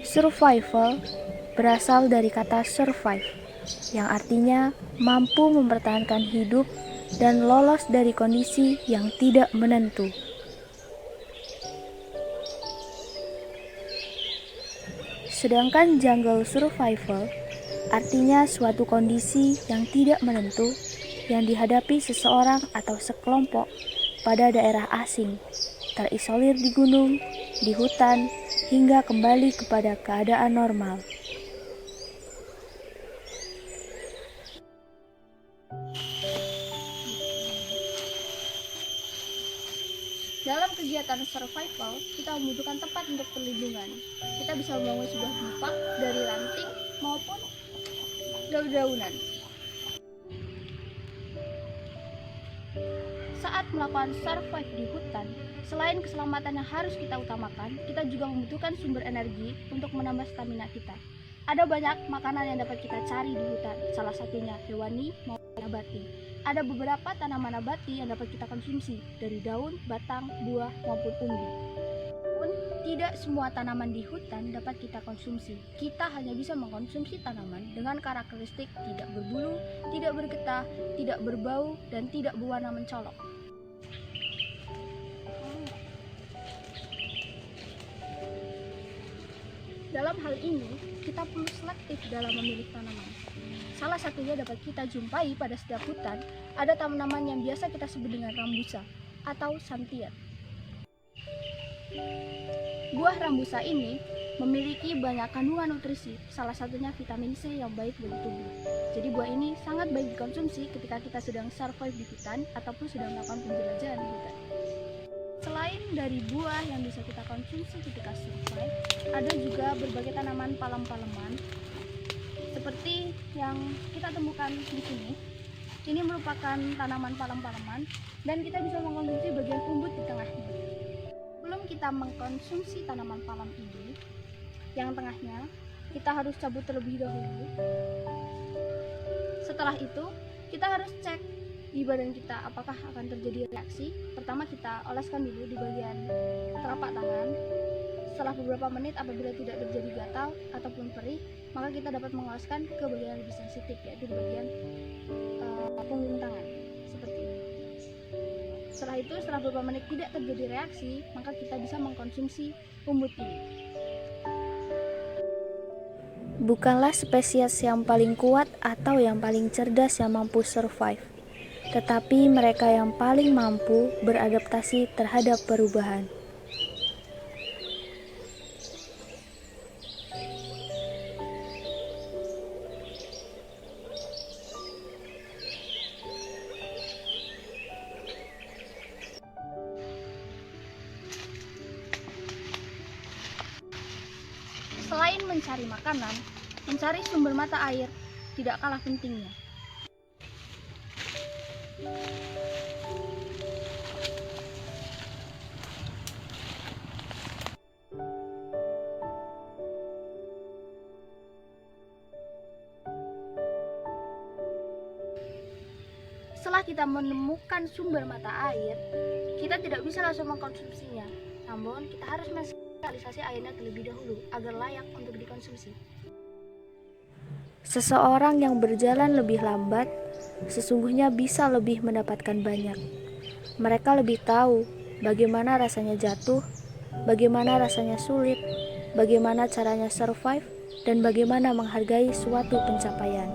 Survival berasal dari kata survive, yang artinya mampu mempertahankan hidup dan lolos dari kondisi yang tidak menentu. Sedangkan jungle survival artinya suatu kondisi yang tidak menentu yang dihadapi seseorang atau sekelompok pada daerah asing, terisolir di gunung, di hutan, hingga kembali kepada keadaan normal. Dalam kegiatan survival, kita membutuhkan tempat untuk perlindungan. Kita bisa membangun sebuah dupak dari ranting maupun daun-daunan. Saat melakukan survive di hutan, selain keselamatan yang harus kita utamakan, kita juga membutuhkan sumber energi untuk menambah stamina kita. Ada banyak makanan yang dapat kita cari di hutan, salah satunya hewani maupun nabati. Ada beberapa tanaman nabati yang dapat kita konsumsi, dari daun, batang, buah, maupun umbi. Pun tidak semua tanaman di hutan dapat kita konsumsi. Kita hanya bisa mengkonsumsi tanaman dengan karakteristik tidak berbulu, tidak bergetah, tidak berbau, dan tidak berwarna mencolok. Dalam hal ini, kita perlu selektif dalam memilih tanaman. Salah satunya dapat kita jumpai pada setiap hutan, ada tanaman yang biasa kita sebut dengan rambusa atau santiat. Buah rambusa ini memiliki banyak kandungan nutrisi, salah satunya vitamin C yang baik bagi tubuh. Jadi buah ini sangat baik dikonsumsi ketika kita sedang survive di hutan ataupun sedang melakukan penjelajahan di hutan. Selain dari buah yang bisa kita konsumsi ketika survive, ada juga berbagai tanaman palem-paleman seperti yang kita temukan di sini. Ini merupakan tanaman palem-paleman dan kita bisa mengkonsumsi bagian umbut di tengahnya. Sebelum kita mengkonsumsi tanaman palem ini, yang tengahnya kita harus cabut terlebih dahulu. Setelah itu, kita harus cek di badan kita apakah akan terjadi reaksi. Pertama kita oleskan dulu di bagian telapak tangan. Setelah beberapa menit apabila tidak terjadi gatal ataupun perih, maka kita dapat mengoleskan ke bagian yang lebih sensitif, yaitu di bagian punggung tangan seperti ini. Setelah itu, setelah beberapa menit tidak terjadi reaksi, maka kita bisa mengkonsumsi umbut ini. Bukanlah spesies yang paling kuat atau yang paling cerdas yang mampu survive, tetapi mereka yang paling mampu beradaptasi terhadap perubahan. Selain mencari makanan, mencari sumber mata air tidak kalah pentingnya. Setelah kita menemukan sumber mata air, kita tidak bisa langsung mengkonsumsinya. Namun, kita harus menstabilisasi airnya terlebih dahulu agar layak untuk dikonsumsi. Seseorang yang berjalan lebih lambat sesungguhnya bisa lebih mendapatkan banyak. Mereka lebih tahu bagaimana rasanya jatuh, bagaimana rasanya sulit, bagaimana caranya survive, dan bagaimana menghargai suatu pencapaian.